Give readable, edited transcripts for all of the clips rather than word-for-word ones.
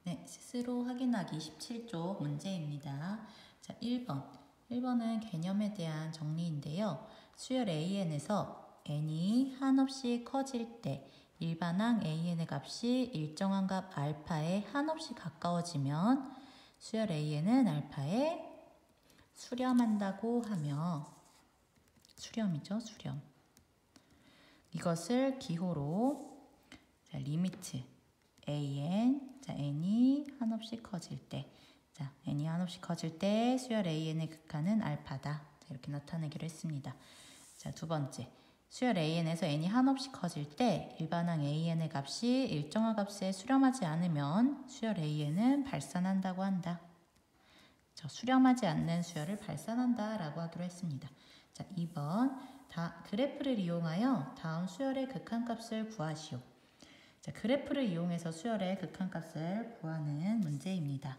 네, 스스로 확인하기 17쪽 문제입니다. 자, 1번. 1번은 개념에 대한 정리인데요. 수열 AN에서 n이 한없이 커질 때 일반항 AN의 값이 일정한 값 알파에 한없이 가까워지면 수열 AN은 알파에 수렴한다고 하며, 수렴이죠, 수렴. 이것을 기호로 리미트 an, n이 한없이 커질 때, n이 한없이 커질 때 수열 an의 극한은 알파다. 이렇게 나타내기로 했습니다. 자, 두 번째. 수열 an에서 n이 한없이 커질 때 일반항 an의 값이 일정한 값에 수렴하지 않으면 수열 an은 발산한다고 한다. 수렴하지 않는 수열을 발산한다 라고 하기로 했습니다. 자, 2번. 그래프를 이용하여 다음 수열의 극한값을 구하시오. 자, 그래프를 이용해서 수열의 극한값을 구하는 문제입니다.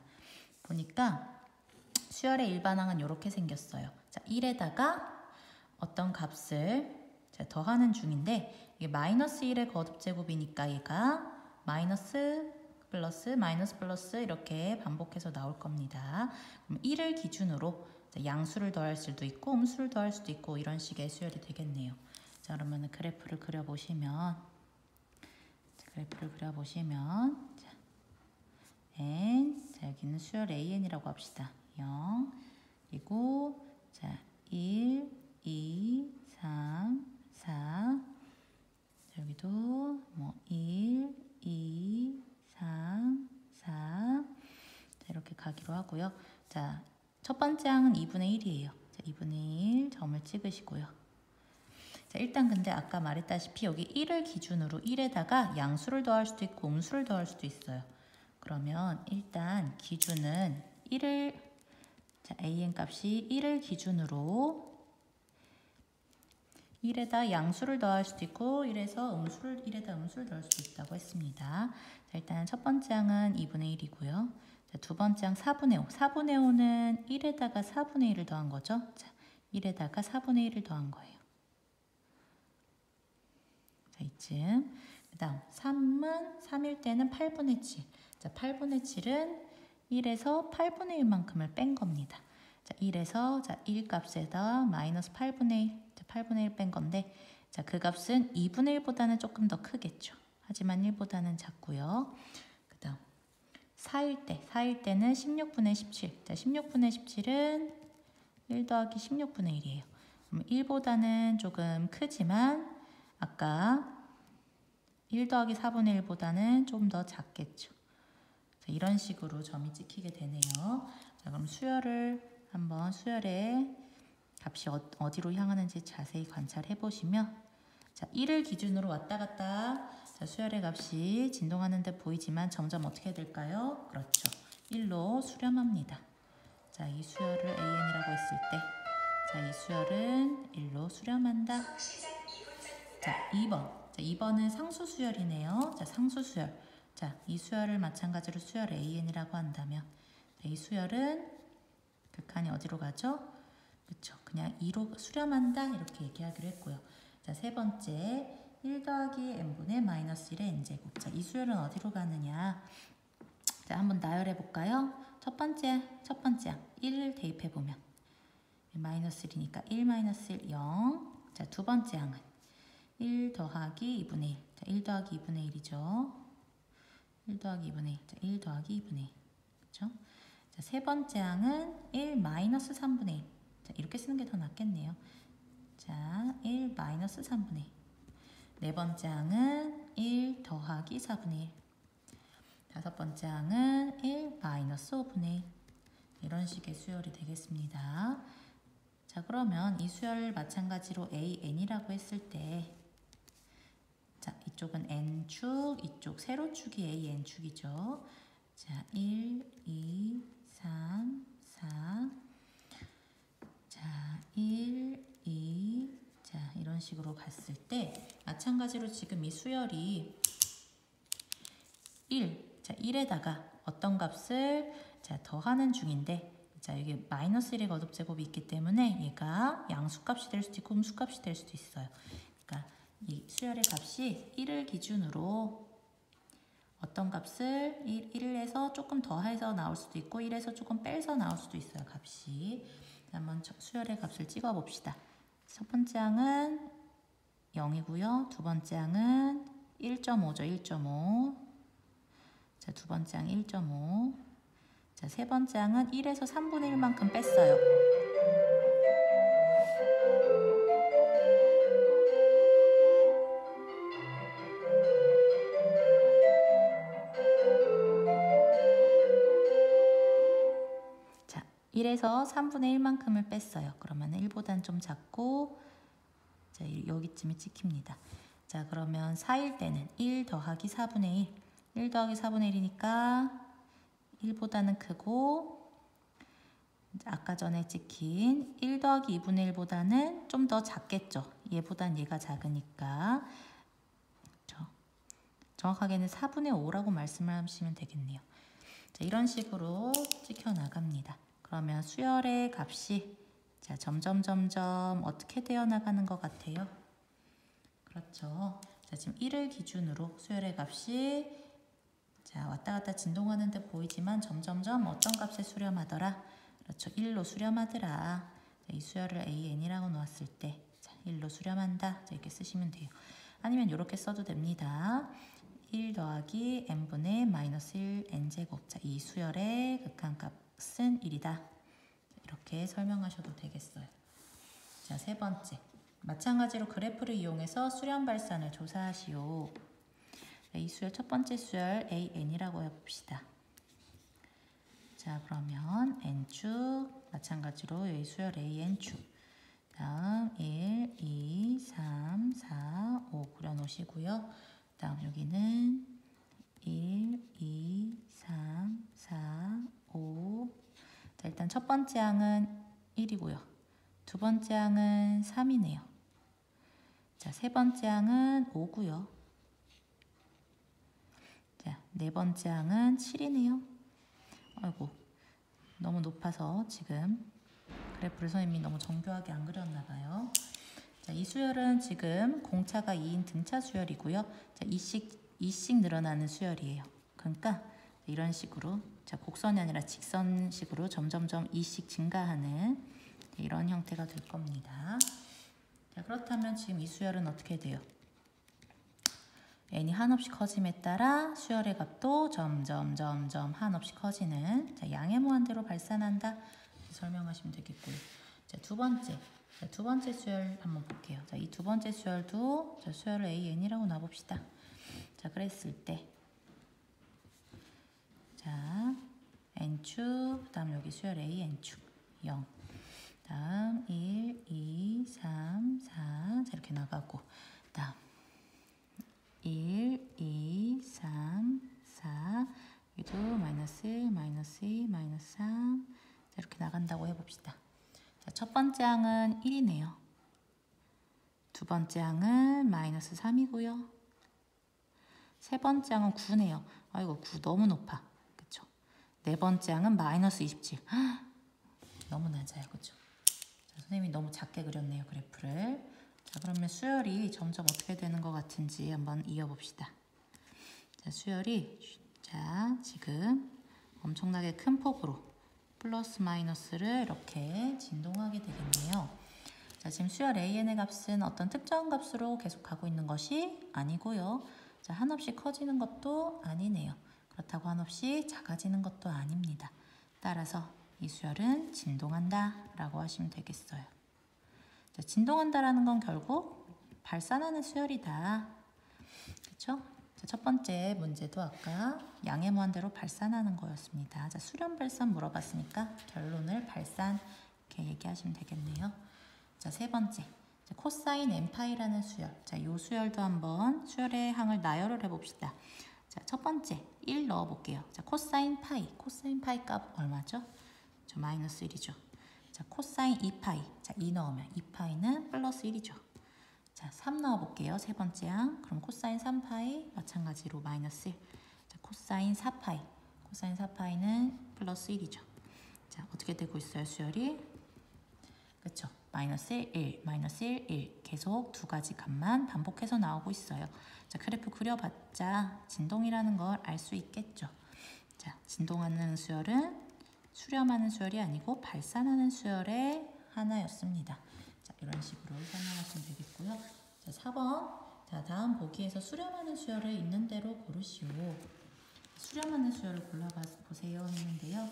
보니까 수열의 일반항은 이렇게 생겼어요. 자, 1에다가 어떤 값을 더하는 중인데 이게 마이너스 1의 거듭제곱이니까 얘가 마이너스 플러스 마이너스 플러스 이렇게 반복해서 나올 겁니다. 그럼 1을 기준으로 양수를 더할 수도 있고 음수를 더할 수도 있고 이런 식의 수열이 되겠네요. 자, 그러면 그래프를 그려보시면 자, n, 자, 여기는 수열 an이라고 합시다. 0, 그리고 자, 1, 2, 3, 4, 자, 여기도 뭐 1, 2, 3, 4, 자, 이렇게 가기로 하고요. 자, 첫 번째 항은 2분의 1이에요. 자, 2분의 1 점을 찍으시고요. 자, 일단 근데 아까 말했다시피 여기 1을 기준으로 1에다가 양수를 더할 수도 있고 음수를 더할 수도 있어요. 그러면 일단 기준은 1을, 자, an 값이 1을 기준으로 1에다 양수를 더할 수도 있고 1에다 음수를 더할 수도 있다고 했습니다. 자, 일단 첫 번째 항은 2분의 1이고요. 자, 두 번째 항 4분의 5. 4분의 5는 1에다가 4분의 1을 더한 거죠. 자, 1에다가 4분의 1을 더한 거예요. 자, 이쯤. 그 다음 3은 3일 때는 8분의 7. 자, 8분의 7은 1에서 8분의 1만큼을 뺀 겁니다. 자, 1에서 자, 1 값에다 마이너스 8분의 1. 자, 8분의 1 뺀 건데 자, 그 값은 2분의 1보다는 조금 더 크겠죠. 하지만 1보다는 작고요. 그 다음 4일 때는 16분의 17. 자, 16분의 17은 1 더하기 16분의 1이에요. 그럼 1보다는 조금 크지만 아까 1 더하기 4분의 1보다는 좀 더 작겠죠. 자, 이런 식으로 점이 찍히게 되네요. 자, 그럼 수열의 값이 어디로 향하는지 자세히 관찰해 보시면 자, 1을 기준으로 왔다 갔다 자, 수열의 값이 진동하는 데 보이지만 점점 어떻게 될까요? 그렇죠. 1로 수렴합니다. 자, 이 수열을 AN이라고 했을 때 자, 이 수열은 1로 수렴한다. 자, 2번. 자, 2번은 상수수열이네요. 자, 상수수열. 자, 이 수열을 마찬가지로 수열 AN이라고 한다면 자, 이 수열은 극한이 어디로 가죠? 그쵸. 그냥 2로 수렴한다 이렇게 얘기하기로 했고요. 자, 세 번째 1 더하기 n분의 마이너스 1의 n제곱. 자, 이 수열은 어디로 가느냐? 자, 한번 나열해 볼까요? 첫 번째 1을 대입해 보면 마이너스 1이니까 1 마이너스 1 0. 자, 두 번째 항은 1 더하기 2분의 1. 자, 1 더하기 2분의 1이죠. 1 더하기 2분의 1. 자, 1 더하기 2분의 1. 그렇죠? 자, 세 번째 항은 1 마이너스 3분의 1. 자, 이렇게 쓰는 게 더 낫겠네요. 자, 1 마이너스 3분의 1. 네 번째 항은 1 더하기 4분의 1. 다섯 번째 항은 1 마이너스 5분의 1. 이런 식의 수열이 되겠습니다. 자, 그러면 이 수열 마찬가지로 AN이라고 했을 때 자, 이쪽은 N축, 이쪽 세로축이 AN축이죠. 자, 1, 2, 3, 4. 자, 1, 2. 자, 이런 식으로 갔을 때 마찬가지로 지금 이 수열이 1. 자, 1에다가 어떤 값을 자, 더하는 중인데 자, 여기 마이너스 1의 거듭제곱이 있기 때문에 얘가 양수값이 될 수도 있고 음수값이 될 수도 있어요. 그러니까 이 수열의 값이 1을 기준으로 어떤 값을 1에서 조금 더해서 나올 수도 있고 1에서 조금 빼서 나올 수도 있어요. 값이. 한번 수열의 값을 찍어 봅시다. 첫 번째 항은 0이고요. 두 번째 항은 1.5죠. 1.5. 자, 두 번째 항 1.5. 자, 세 번째 항은 1에서 3분의 1만큼 뺐어요. 자, 1에서 3분의 1만큼을 뺐어요. 그러면 1보단 좀 작고, 자, 여기쯤에 찍힙니다. 자, 그러면 4일 때는 1 더하기 4분의 1. 1 더하기 4분의 1이니까 1보다는 크고, 아까 전에 찍힌 1 더하기 2분의 1보다는 좀 더 작겠죠. 얘보단 얘가 작으니까. 그렇죠? 정확하게는 4분의 5라고 말씀을 하시면 되겠네요. 자, 이런 식으로 찍혀 나갑니다. 그러면 수열의 값이 자, 점점 어떻게 되어 나가는 것 같아요? 그렇죠. 자, 지금 1을 기준으로 수열의 값이 자, 왔다 갔다 진동하는 데 보이지만 점점 어떤 값에 수렴하더라? 그렇죠. 1로 수렴하더라. 자, 이 수열을 AN이라고 놓았을 때 자, 1로 수렴한다. 자, 이렇게 쓰시면 돼요. 아니면 이렇게 써도 됩니다. 1 더하기 n분의 마이너스 1 n제곱. 자, 이 수열의 극한값은 1이다. 이렇게 설명하셔도 되겠어요. 자, 세 번째. 마찬가지로 그래프를 이용해서 수렴 발산을 조사하시오. 이 수열, 첫 번째 수열 AN이라고 해봅시다. 자, 그러면 N축, 마찬가지로 이 수열 AN축. 다음 1, 2, 3, 4, 5 그려놓으시고요. 다음 여기는 1, 2, 3, 4, 5. 자, 일단 첫 번째 항은 1이고요. 두 번째 항은 3이네요. 자, 세 번째 항은 5고요. 자, 네 번째 항은 7이네요. 아이고, 너무 높아서 지금 그래프를 선생님이 너무 정교하게 안 그렸나 봐요. 자, 이 수열은 지금 공차가 2인 등차 수열이고요. 자, 2씩 늘어나는 수열이에요. 그러니까 이런 식으로 자, 곡선이 아니라 직선식으로 점점 2씩 증가하는 이런 형태가 될 겁니다. 자, 그렇다면 지금 이 수열은 어떻게 돼요? n이 한없이 커짐에 따라 수열의 값도 점점 한없이 커지는 자, 양의 무한대로 발산한다. 설명하시면 되겠고요. 자, 두 번째 수열 한번 볼게요. 자, 이 두 번째 수열도 자, 수열을 AN이라고 놔봅시다. 자, 그랬을 때 자, N축, 그 다음 여기 수열 AN축 0 다음 1, 2, 3, 4 자, 이렇게 나가고 다음 1, 2, 3, 4 여기도 마이너스 1, 마이너스 2, 마이너스 3 자, 이렇게 나간다고 해봅시다. 자, 첫 번째 항은 1이네요. 두 번째 항은 마이너스 3이고요. 세 번째 항은 9네요. 아이고 9 너무 높아. 그쵸? 네 번째 항은 마이너스 27. 너무 낮아요. 그쵸? 자, 선생님이 너무 작게 그렸네요. 그래프를. 자, 그러면 수열이 점점 어떻게 되는 것 같은지 한번 이어봅시다. 자, 수열이 자, 지금 엄청나게 큰 폭으로 플러스 마이너스를 이렇게 진동하게 되겠네요. 자, 지금 수열 AN의 값은 어떤 특정 값으로 계속 가고 있는 것이 아니고요. 자, 한없이 커지는 것도 아니네요. 그렇다고 한없이 작아지는 것도 아닙니다. 따라서 이 수열은 진동한다 라고 하시면 되겠어요. 자, 진동한다라는 건 결국 발산하는 수열이다. 그렇죠? 자, 첫 번째 문제도 아까 양의 무한대로 발산하는 거였습니다. 자, 수렴 발산 물어봤으니까 결론을 발산 이렇게 얘기하시면 되겠네요. 자, 세 번째. 자, 코사인 n파이라는 수열. 자, 이 수열도 한번 수열의 항을 나열을 해봅시다. 자, 첫 번째 1 넣어볼게요. 자, 코사인 파이 값 얼마죠? 저 마이너스 1이죠. 자, 코사인 2파이. 자, 2 넣으면 2파이는 플러스 1이죠. 자, 3 넣어볼게요. 세 번째 항. 그럼 코사인 3파이 마찬가지로 마이너스 1. 자, 코사인 4파이. 코사인 4파이는 플러스 1이죠. 자, 어떻게 되고 있어요, 수열이? 그쵸? 마이너스 1, 1, 마이너스 1, 1 계속 두 가지 값만 반복해서 나오고 있어요. 자, 그래프 그려봤자 진동이라는 걸 알 수 있겠죠. 자, 진동하는 수열은 수렴하는 수열이 아니고 발산하는 수열의 하나였습니다. 자, 이런 식으로 설명하시면 되겠고요. 자, 4번. 자, 다음 보기에서 수렴하는 수열을 있는 대로 고르시오. 수렴하는 수열을 골라보세요 했는데요.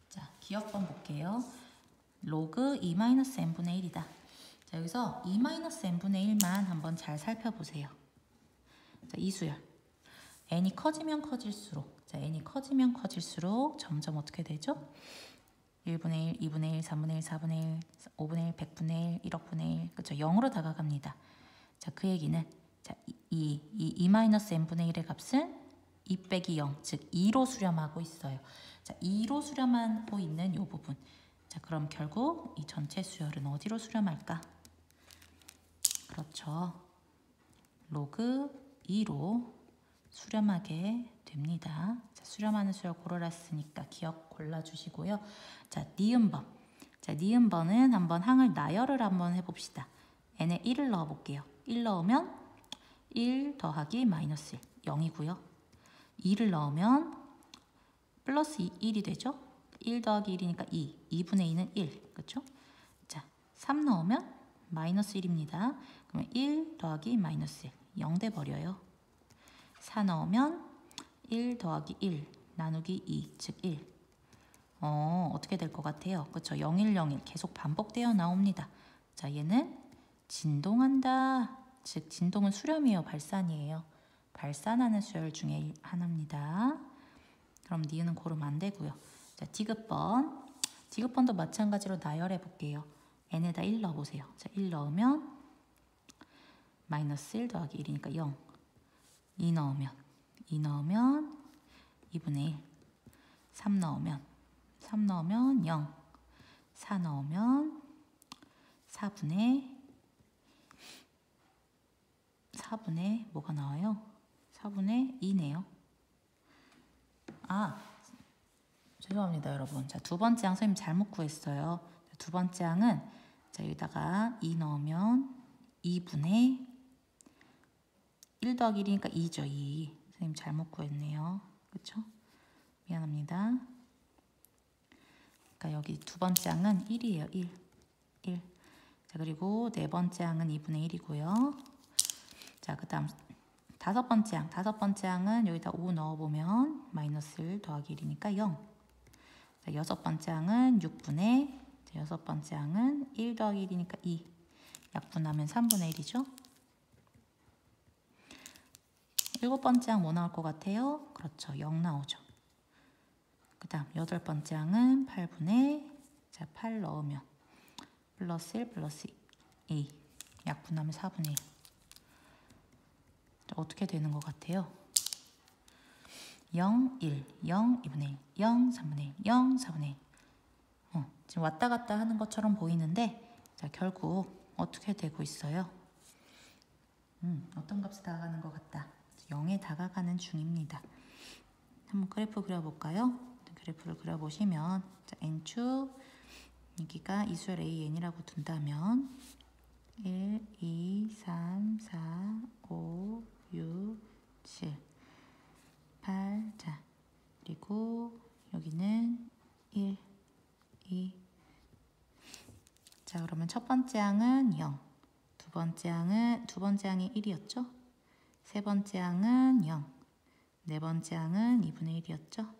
자, 기억번 볼게요. 로그 2-n분의 1이다. 자, 여기서 2-n분의 1만 한번 잘 살펴보세요. 자, 이 수열. n이 커지면 커질수록, 자, n이 커지면 커질수록 점점 어떻게 되죠? 1분의 1, 2분의 1, 3분의 1, 4분의 1, 5분의 1, 100분의 1, 1억분의 1, 그렇죠? 0으로 다가갑니다. 자, 그 얘기는 자, 2-n분의 1의 값은 2 빼기 0, 즉 2로 수렴하고 있어요. 자, 2로 수렴하고 있는 이 부분. 자, 그럼 결국 이 전체 수열은 어디로 수렴할까? 그렇죠. 로그 2로 수렴하게 됩니다. 자, 수렴하는 수열 고르랬으니까 기억 골라주시고요. 자, 니은번. 자, 니은번은 한번 항을 나열을 한번 해봅시다. n에 1을 넣어볼게요. 1 넣으면 1 더하기 마이너스 1, 0이고요. 2를 넣으면 플러스 1이 되죠. 1 더하기 1이니까 2, 2분의 2는 1, 그렇죠? 자, 3 넣으면 마이너스 1입니다. 그러면 1 더하기 마이너스 1, 0 돼버려요. 4 넣으면 1 더하기 1 나누기 2, 즉 1. 어떻게 될 것 같아요? 그렇죠? 0, 1, 0, 1 계속 반복되어 나옵니다. 자, 얘는 진동한다. 즉 진동은 수렴이에요, 발산이에요? 발산하는 수열 중에 하나입니다. 그럼 니은은 고르면 안 되고요. 자, 디귿번. 디귿번도 마찬가지로 나열해 볼게요. n에다 1 넣어보세요. 자, 1 넣으면 마이너스 1 더하기 1이니까 0. 2 넣으면 2분의 1. 3 넣으면 0. 4 넣으면 4분의 뭐가 나와요? 4분의 2네요. 아, 죄송합니다, 여러분. 자, 두 번째 항 선생님 잘못 구했어요. 자, 두 번째 항은 자, 여기다가 2 넣으면 2분의 1 더하기 1이니까 2죠, 2. 선생님 잘못 구했네요. 그렇죠? 미안합니다. 그러니까 여기 두 번째 항은 1이에요, 1. 자, 그리고 네 번째 항은 2분의 1이고요. 자, 그 다음 다섯 번째 항은 여기다 5 넣어보면 마이너스 1 더하기 1이니까 0. 자, 여섯 번째 항은 6분의, 자, 여섯 번째 항은 1 더하기 1이니까 2. 약분하면 3분의 1이죠. 일곱 번째 항 뭐 나올 것 같아요? 그렇죠, 0 나오죠. 그 다음 여덟 번째 항은 8분의, 자, 8 넣으면 플러스 1 플러스 2. 약분하면 4분의 1. 자, 어떻게 되는 것 같아요? 0, 1, 0, 2분의 1, 0, 3분의 1, 0, 4분의 1. 지금 왔다 갔다 하는 것처럼 보이는데, 자, 결국 어떻게 되고 있어요? 어떤 값에 다가가는 것 같다? 0에 다가가는 중입니다. 한번 그래프 그려볼까요? 그래프를 그려보시면, 자, n축, 여기가 이수열 AN이라고 둔다면 1, 2, 3, 4, 5, 6, 7, 8. 자, 그리고 여기는 1, 2. 자, 그러면 첫 번째 항은 0. 두 번째 항이 1이었죠? 세 번째 항은 0. 네 번째 항은 2분의 1이었죠?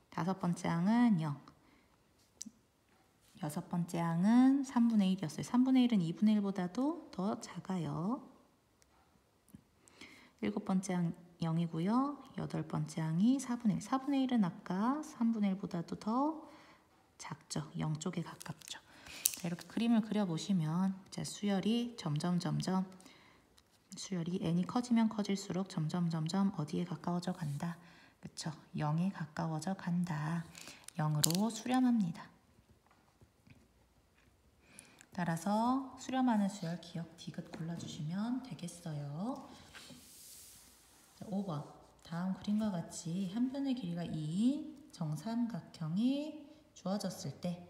다섯 번째 항은 0. 여섯 번째 항은 3분의 1이었어요. 3분의 1은 2분의 1보다도 더 작아요. 일곱 번째 항 0이고요. 여덟 번째 항이 4분의 1. 4분의 1은 아까 3분의 1보다도 더 작죠. 0 쪽에 가깝죠. 자, 이렇게 그림을 그려보시면 자, 수열이 수열이 n이 커지면 커질수록 점점 어디에 가까워져 간다. 그렇죠? 0에 가까워져 간다. 0으로 수렴합니다. 따라서 수렴하는 수열 기억 디귿 골라주시면 되겠어요. 자, 5번. 다음 그림과 같이 한 편의 길이가 2인 정삼각형이 주어졌을 때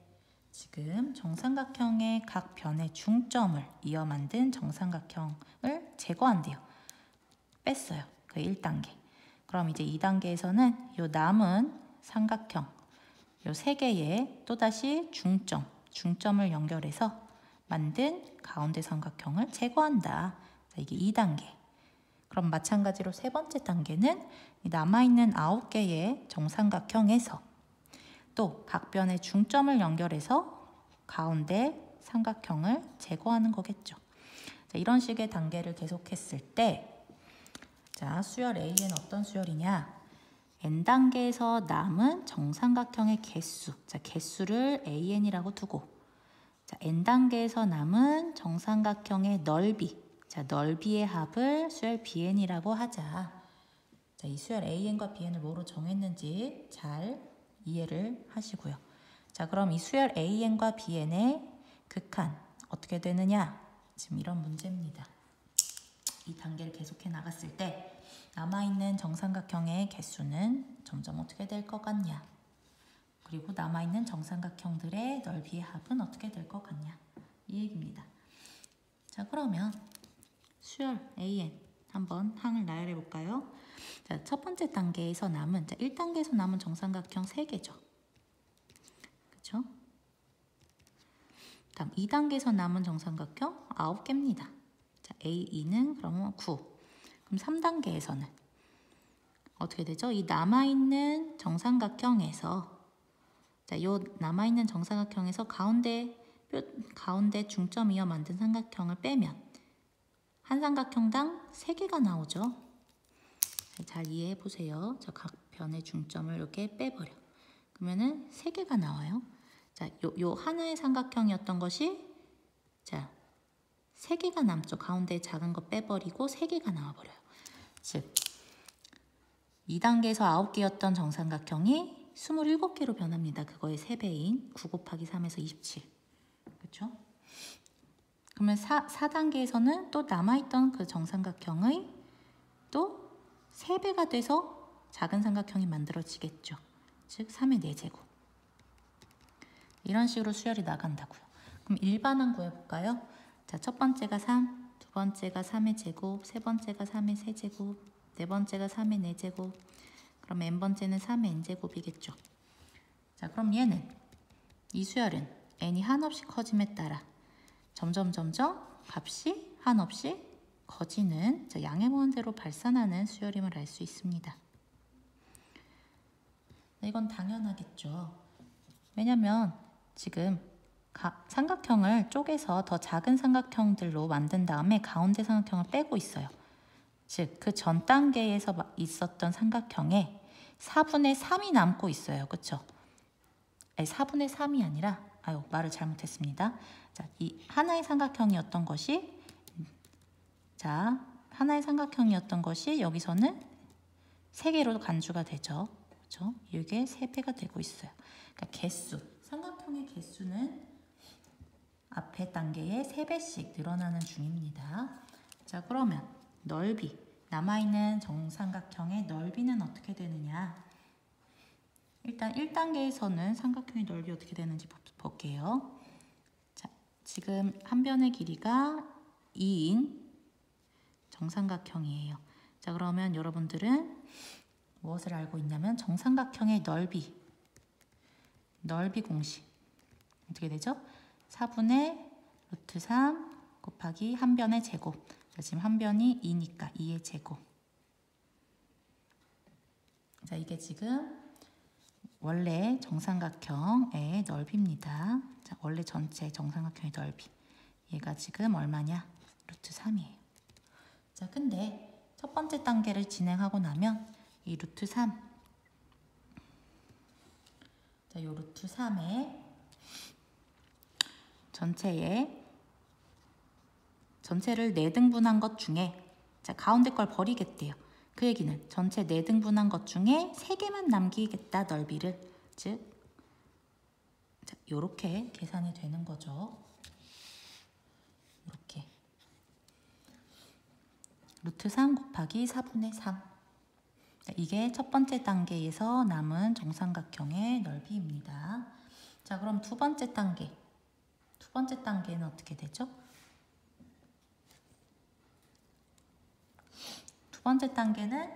지금 정삼각형의 각 변의 중점을 이어 만든 정삼각형을 제거한대요. 뺐어요. 그 1단계. 그럼 이제 2단계에서는 요 남은 삼각형, 요 3개의 또다시 중점을 연결해서 만든 가운데 삼각형을 제거한다. 자, 이게 2단계. 그럼 마찬가지로 세 번째 단계는 남아있는 9개의 정삼각형에서 또 각 변의 중점을 연결해서 가운데 삼각형을 제거하는 거겠죠. 자, 이런 식의 단계를 계속했을 때 자, 수열 A는 어떤 수열이냐? N단계에서 남은 정삼각형의 개수. 자, 개수를 AN이라고 두고 자, N단계에서 남은 정삼각형의 넓이. 자, 넓이의 합을 수열 BN이라고 하자. 자, 이 수열 AN과 BN을 뭐로 정했는지 잘 이해를 하시고요. 자, 그럼 이 수열 AN과 BN의 극한 어떻게 되느냐? 지금 이런 문제입니다. 이 단계를 계속해 나갔을 때 남아있는 정삼각형의 개수는 점점 어떻게 될 것 같냐? 그리고 남아있는 정삼각형들의 넓이의 합은 어떻게 될 것 같냐? 이 얘기입니다. 자, 그러면 수열 AN 한번 항을 나열해 볼까요? 자, 첫 번째 단계에서 남은 1단계에서 남은 정삼각형 3개죠. 그렇죠? 다음 2단계에서 남은 정삼각형 9개입니다. 자, A2는 그러면 9. 그럼 3단계에서는 어떻게 되죠? 이 남아있는 정삼각형에서 자, 요 남아있는 정삼각형에서 가운데 중점 이어 만든 삼각형을 빼면 한 삼각형당 3개가 나오죠. 잘 이해해 보세요. 자, 각 변의 중점을 이렇게 빼버려. 그러면은 3개가 나와요. 자, 요 하나의 삼각형이었던 것이 자, 3개가 남죠. 가운데 작은 거 빼버리고 3개가 나와버려요. 즉 2단계에서 9개였던 정삼각형이 27개로 변합니다. 그거의 3배인 9 곱하기 3에서 27. 그렇죠? 그러면 4단계에서는 또 남아있던 그 정삼각형의 또 3배가 돼서 작은 삼각형이 만들어지겠죠. 즉 3의 4제곱. 이런 식으로 수열이 나간다고요. 그럼 일반항 구해볼까요? 자, 첫 번째가 3, 두 번째가 3의 제곱, 세 번째가 3의 세제곱, 네 번째가 3의 4제곱. 그럼 n번째는 3의 n제곱이겠죠. 자, 그럼 얘는 이 수열은 n이 한없이 커짐에 따라 점점 값이 한없이 커지는 양의 무한대로 발산하는 수열임을 알 수 있습니다. 이건 당연하겠죠. 왜냐면 지금 삼각형을 쪼개서 더 작은 삼각형들로 만든 다음에 가운데 삼각형을 빼고 있어요. 즉, 그 전 단계에서 있었던 삼각형에 4분의 3이 남고 있어요. 그쵸? 아니, 4분의 3이 아니라 말을 잘못했습니다. 자, 이 하나의 삼각형이었던 것이 여기서는 3개로 간주가 되죠. 그렇죠? 이게 3배가 되고 있어요. 그러니까 개수, 삼각형의 개수는 앞에 단계에 3배씩 늘어나는 중입니다. 자, 그러면 넓이, 남아있는 정삼각형의 넓이는 어떻게 되느냐? 일단 1단계에서는 삼각형의 넓이 어떻게 되는지 볼게요. 자, 지금 한 변의 길이가 2인 정삼각형이에요. 자, 그러면 여러분들은 무엇을 알고 있냐면 정삼각형의 넓이 공식 어떻게 되죠? 4분의 루트 3 곱하기 한 변의 제곱. 자, 지금 한 변이 2니까 2의 제곱. 자, 이게 지금 원래 정삼각형의 넓이입니다. 자, 원래 전체 정삼각형의 넓이. 얘가 지금 얼마냐? 루트 3이에요. 자, 근데 첫 번째 단계를 진행하고 나면 이 루트 3. 자, 요 루트 3의 전체를 4등분한 것 중에 자, 가운데 걸 버리겠대요. 그 얘기는 전체 4등분한 것 중에 3개만 남기겠다, 넓이를. 즉, 자, 요렇게 계산이 되는 거죠. 이렇게. 루트 3 곱하기 4분의 3. 자, 이게 첫 번째 단계에서 남은 정삼각형의 넓이입니다. 자, 그럼 두 번째 단계. 두 번째 단계는 어떻게 되죠? 두 번째 단계는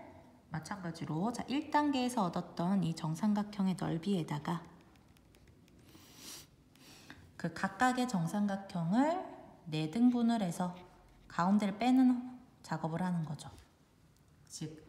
마찬가지로 자, 1단계에서 얻었던 이 정삼각형의 넓이에다가 그 각각의 정삼각형을 4등분을 해서 가운데를 빼는 작업을 하는 거죠. 즉